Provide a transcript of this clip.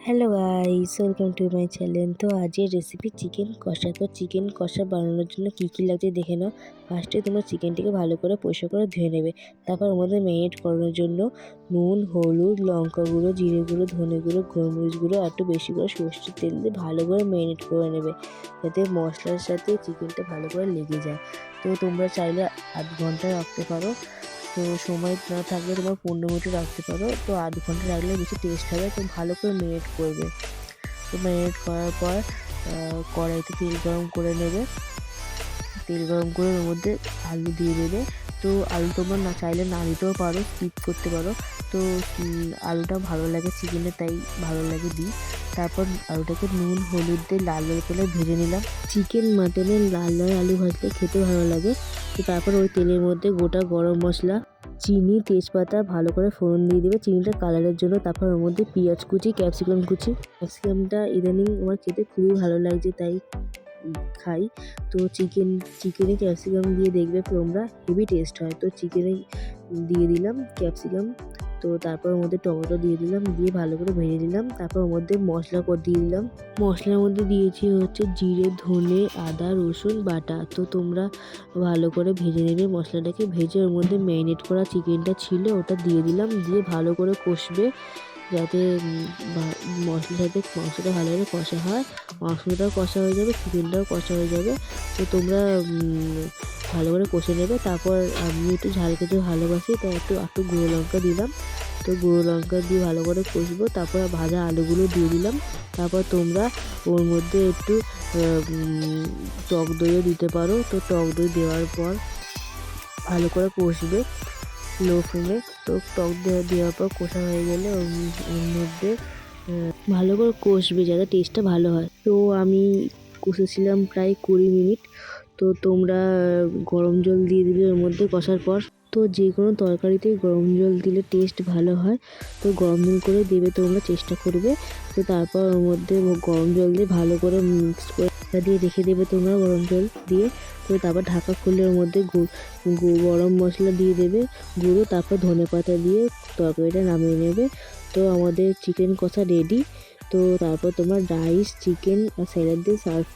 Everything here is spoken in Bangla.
Hello guys, welcome to my channel. তো আজকের রেসিপি চিকেন কষা। তো চিকেন কষা বানানোর জন্য কী কী লাগছে দেখে নাও। ফার্স্টে তোমরা চিকেনটিকে ভালো করে পরিষ্কার করে ধুয়ে নেবে। তারপর ওর মধ্যে ম্যারিনেট করানোর জন্য নুন, হলুদ, লঙ্কা গুঁড়ো, জিরে গুঁড়ো, ধনে গুঁড়ো, গোলমরিচ গুঁড়ো আর একটু বেশি করে সরষের তেল দিয়ে ভালো করে ম্যারিনেট করে নেবে, যাতে মশলার সাথে চিকেনটা ভালো করে লেগে যায়। তো তোমরা চাইলে আধ ঘন্টা রাখতে পারো। তো সময় না থাকলে তোমার 15 মিনিটও রাখতে পারো। তো আধ ঘন্টা রাখলে বেশি টেস্ট হবে। তো ভালো করে ম্যারিনেট করবে। তো ম্যারিনেট করার পর কড়াইতে তেল গরম করে নেবে। তেল গরম করে ওর মধ্যে আলু দিয়ে দেবে। তো আলু তোমরা না চাইলে না দিতেও পারো, স্কিপ করতে পারো। তো আলুটা ভালো লাগে চিকেনে, তাই ভালো লাগে দিই। তারপর আলুটাকে নুন হলুদ দিয়ে লাল লাল করে ভেজে নিলাম। চিকেন মাটনের লাল লাল আলু ভাজলে খেতে ভালো লাগে। তো তারপর ওই তেলের মধ্যে গোটা গরম মশলা, চিনি, তেজপাতা ভালো করে ফোড়ন দিয়ে দেবে চিনিটা কালারের জন্য। তারপর ওর মধ্যে পেঁয়াজ কুচি, ক্যাপসিকাম কুচি। ক্যাপসিকামটা ইদানিং আমার খেতে খুবই ভালো লাগছে, তাই খাই। তো চিকেনে ক্যাপসিকাম দিয়ে দেখবে তোমরা, হেভি টেস্ট হয়। তো চিকেনে দিয়ে দিলাম ক্যাপসিকাম। তো তারপর ওর মধ্যে টমেটো দিয়ে দিলাম, দিয়ে ভালো করে ভেজে নিলাম। তারপর ওর মধ্যে মশলা দিয়ে দিলাম। মশলার মধ্যে দিয়েছি হচ্ছে জিরে, ধনে, আদা, রসুন বাটা। তো তোমরা ভালো করে ভেজে নেবে মশলাটাকে। ভেজে ওর মধ্যে ম্যারিনেট করা চিকেনটা ছিল ওটা দিয়ে দিলাম, দিয়ে ভালো করে কষবে, যাতে মশলার সাথে মাংসটা ভালো করে কষা হয়। মাংসটাও কষা হয়ে যাবে, চিকেনটাও কষা হয়ে যাবে। তো তোমরা ভালো করে কষে নেবে। তারপর আমি একটু ঝাল খেতে ভালোবাসি, তাই একটু গুঁড়ো লঙ্কা দিলাম। তো গুঁড়ো লঙ্কা দিয়ে ভালো করে কষবো। তারপর ভাজা আলুগুলো দিয়ে দিলাম। তারপর তোমরা ওর মধ্যে একটু টক দইও দিতে পারো। তো টক দই দেওয়ার পর ভালো করে কষবে লো ফ্লেমে। তো টক দেওয়ার পর কষা হয়ে গেলে ওর মধ্যে ভালো করে কষবে, যাতে টেস্টটা ভালো হয়। তো আমি কষেছিলাম প্রায় 20 মিনিট। তো তোমরা গরম জল দিয়ে দিবে ওর মধ্যে কষার পর। তো যে কোনো তরকারিতেই গরম জল দিলে টেস্ট ভালো হয়। তো গরম জল করে দেবে, তোমরা চেষ্টা করবে। তো তারপর ওর মধ্যে গরম জল দিয়ে ভালো করে মিক্স করে দিয়ে রেখে দেবে তোমরা গরম জল দিয়ে। তো তারপর ঢাকা খুলে ওর মধ্যে গরম মশলা দিয়ে দেবে গুঁড়ো, তারপর ধনেপাতা দিয়ে তরকারিটা নামিয়ে নেবে। তো আমাদের চিকেন কষা রেডি। তো তারপর তোমার রাইস, চিকেন আর স্যালাড দিয়ে সার্ভ